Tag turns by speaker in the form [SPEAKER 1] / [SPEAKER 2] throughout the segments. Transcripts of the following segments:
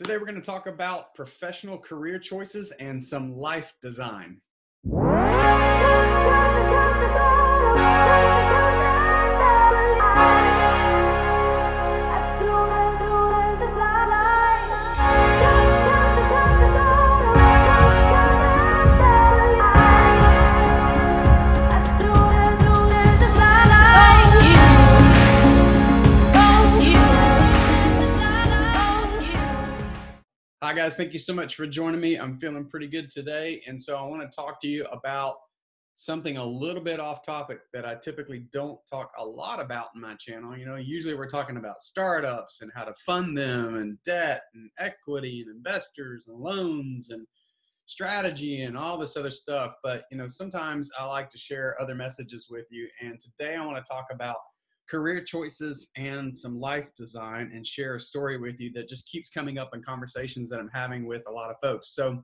[SPEAKER 1] Today we're going to talk about professional career choices and some life design. Hi guys, thank you so much for joining me. I'm feeling pretty good today, and so I want to talk to you about something a little bit off topic that I typically don't talk a lot about in my channel. Usually we're talking about startups and how to fund them and debt and equity and investors and loans and strategy and all this other stuff. But sometimes I like to share other messages with you, and today I want to talk about career choices and some life design and share a story with you that just keeps coming up in conversations that I'm having with a lot of folks. So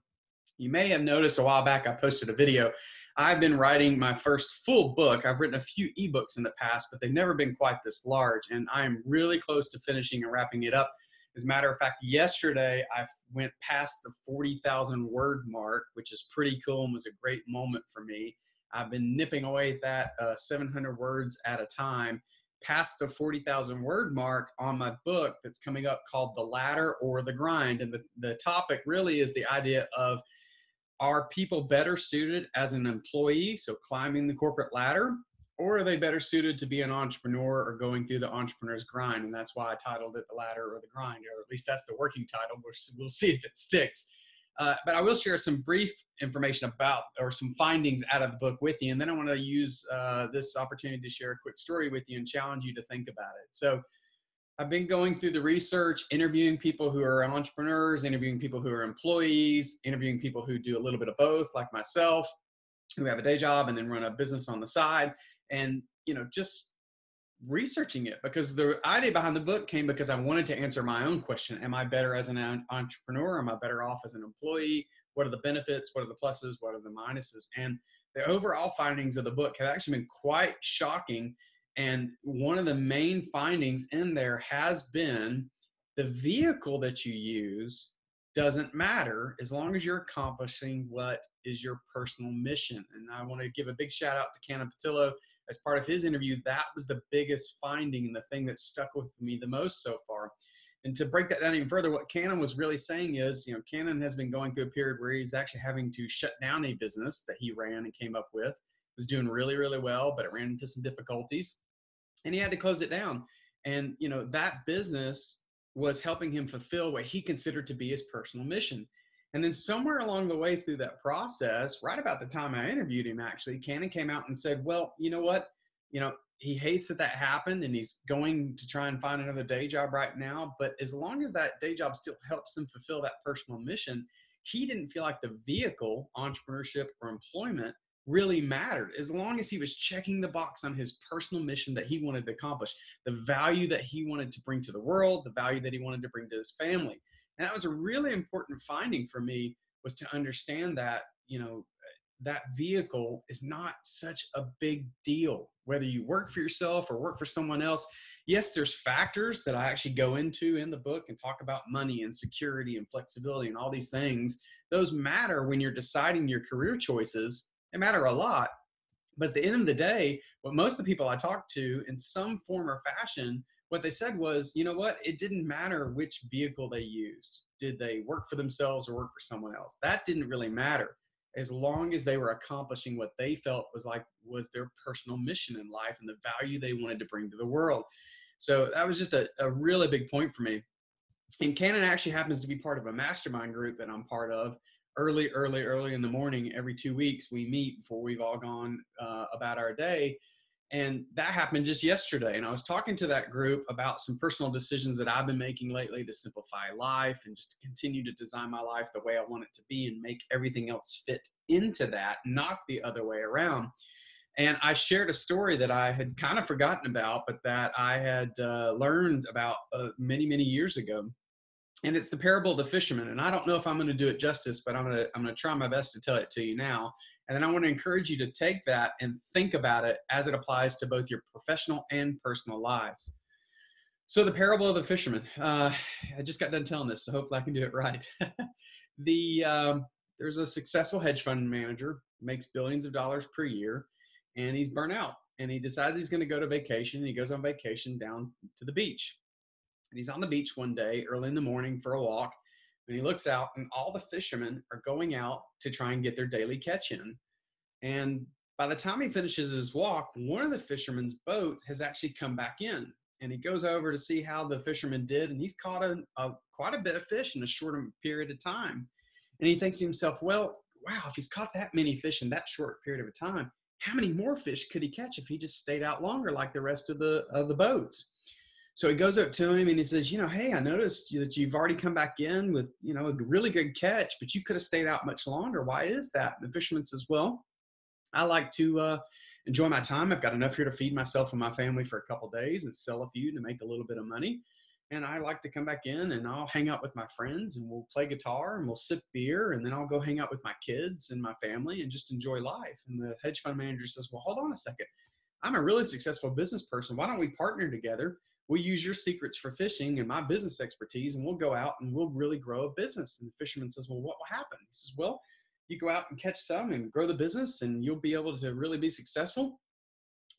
[SPEAKER 1] you may have noticed a while back I posted a video. I've been writing my first full book. I've written a few ebooks in the past, but they've never been quite this large, and I'm really close to finishing and wrapping it up. As a matter of fact, yesterday I went past the 40,000 word mark, which is pretty cool and was a great moment for me. I've been nipping away at that 700 words at a time, past the 40,000 word mark on my book that's coming up called The Ladder or the Grind. And the topic really is the idea of, are people better suited as an employee, so climbing the corporate ladder, or are they better suited to be an entrepreneur or going through the entrepreneur's grind? And that's why I titled it The Ladder or the Grind, or at least that's the working title. We'll see if it sticks. But I will share some brief information about, or some findings out of the book with you. And then I want to use this opportunity to share a quick story with you and challenge you to think about it. So I've been going through the research, interviewing people who are entrepreneurs, interviewing people who are employees, interviewing people who do a little bit of both, like myself, who have a day job and then run a business on the side. And, just researching it, because the idea behind the book came because I wanted to answer my own question. Am I better as an entrepreneur? Am I better off as an employee? What are the benefits? What are the pluses? What are the minuses? And the overall findings of the book have actually been quite shocking. And one of the main findings in there has been the vehicle that you use doesn't matter as long as you're accomplishing what is your personal mission. And I want to give a big shout out to Cannon Patillo. As part of his interview, that was the biggest finding and the thing that stuck with me the most so far. And to break that down even further, what Cannon was really saying is, Cannon has been going through a period where he's actually having to shut down a business that he ran and came up with. It was doing really, really well, but it ran into some difficulties and he had to close it down. And, that business was helping him fulfill what he considered to be his personal mission. And then somewhere along the way through that process, right about the time I interviewed him, actually, Cannon came out and said, well, you know what? He hates that happened and he's going to try and find another day job right now. But as long as that day job still helps him fulfill that personal mission, he didn't feel like the vehicle, entrepreneurship or employment, really mattered, as long as he was checking the box on his personal mission that he wanted to accomplish, the value that he wanted to bring to the world, the value that he wanted to bring to his family. And that was a really important finding for me, was to understand that, that vehicle is not such a big deal, whether you work for yourself or work for someone else. Yes, there's factors that I actually go into in the book and talk about money and security and flexibility and all these things. Those matter when you're deciding your career choices. They matter a lot. But at the end of the day, what most of the people I talked to in some form or fashion, what they said was, it didn't matter which vehicle they used. Did they work for themselves or work for someone else? That didn't really matter, as long as they were accomplishing what they felt was their personal mission in life and the value they wanted to bring to the world. So that was just a really big point for me. And Cannon actually happens to be part of a mastermind group that I'm part of. Early in the morning, every 2 weeks, we meet before we've all gone about our day. And that happened just yesterday. And I was talking to that group about some personal decisions that I've been making lately to simplify life and just to continue to design my life the way I want it to be and make everything else fit into that, not the other way around. And I shared a story that I had kind of forgotten about, but that I had learned about many, many years ago. And it's the parable of the fisherman. And I don't know if I'm going to do it justice, but I'm going to try my best to tell it to you now. And then I want to encourage you to take that and think about it as it applies to both your professional and personal lives. So the parable of the fisherman. I just got done telling this, so hopefully I can do it right. the There's a successful hedge fund manager, makes billions of dollars per year, and he's burnt out. And he decides he's going to go to vacation. And he goes on vacation down to the beach. And he's on the beach one day, early in the morning, for a walk. And he looks out, and all the fishermen are going out to try and get their daily catch in. And by the time he finishes his walk, one of the fishermen's boats has actually come back in. And he goes over to see how the fisherman did, and he's caught quite a bit of fish in a short period of time. And he thinks to himself, well, wow, if he's caught that many fish in that short period of time, how many more fish could he catch if he just stayed out longer like the rest of the boats? So he goes up to him and he says, hey, I noticed that you've already come back in with, a really good catch, but you could have stayed out much longer. Why is that? And the fisherman says, well, I like to enjoy my time. I've got enough here to feed myself and my family for a couple of days and sell a few to make a little bit of money. And I like to come back in and I'll hang out with my friends and we'll play guitar and we'll sip beer. And then I'll go hang out with my kids and my family and just enjoy life. And the hedge fund manager says, well, hold on a second. I'm a really successful business person. Why don't we partner together? We'll use your secrets for fishing and my business expertise, and we'll go out and we'll really grow a business. And the fisherman says, well, what will happen? He says, well, you go out and catch some and grow the business and you'll be able to really be successful.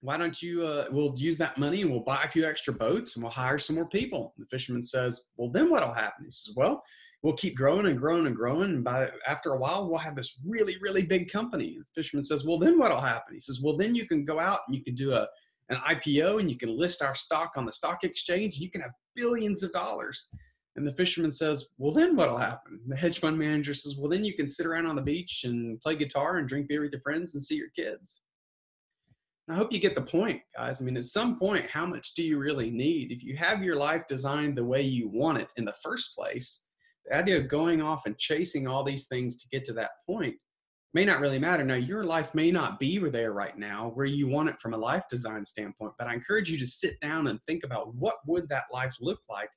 [SPEAKER 1] Why don't you, we'll use that money and we'll buy a few extra boats and we'll hire some more people. And the fisherman says, well, then what'll happen? He says, well, we'll keep growing and growing and growing. And after a while, we'll have this really, really big company. And the fisherman says, well, then what'll happen? He says, well, then you can go out and you can do an IPO and you can list our stock on the stock exchange. You can have billions of dollars. And the fisherman says, well, then what'll happen? And the hedge fund manager says, well, then you can sit around on the beach and play guitar and drink beer with your friends and see your kids. And I hope you get the point, guys. I mean, at some point, how much do you really need? If you have your life designed the way you want it in the first place, the idea of going off and chasing all these things to get to that point may not really matter. Now, your life may not be there right now where you want it from a life design standpoint, but I encourage you to sit down and think about what would that life look like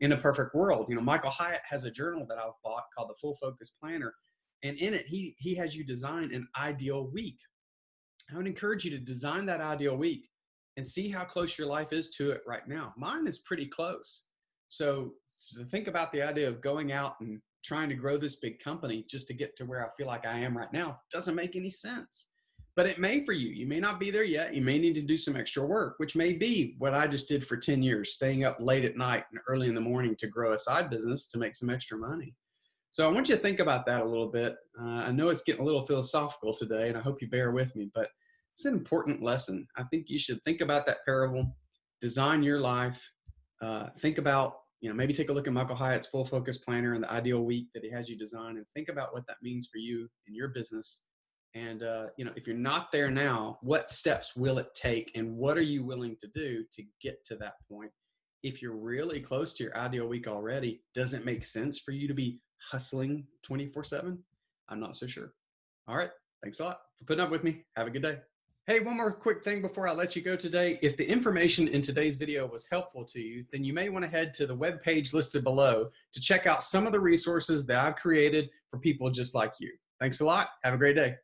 [SPEAKER 1] in a perfect world. Michael Hyatt has a journal that I've bought called the Full Focus Planner. And in it, he has you design an ideal week. I would encourage you to design that ideal week and see how close your life is to it right now. Mine is pretty close. So think about the idea of going out and trying to grow this big company just to get to where I feel like I am right now doesn't make any sense. But it may for you. You may not be there yet. You may need to do some extra work, which may be what I just did for 10 years, staying up late at night and early in the morning to grow a side business to make some extra money. So I want you to think about that a little bit. I know it's getting a little philosophical today, and I hope you bear with me, but it's an important lesson. I think you should think about that parable, design your life, think about, maybe take a look at Michael Hyatt's Full Focus Planner and the ideal week that he has you design, and think about what that means for you and your business. And, if you're not there now, what steps will it take and what are you willing to do to get to that point? If you're really close to your ideal week already, does it make sense for you to be hustling 24/7? I'm not so sure. All right. Thanks a lot for putting up with me. Have a good day. Hey, one more quick thing before I let you go today. If the information in today's video was helpful to you, then you may want to head to the webpage listed below to check out some of the resources that I've created for people just like you. Thanks a lot. Have a great day.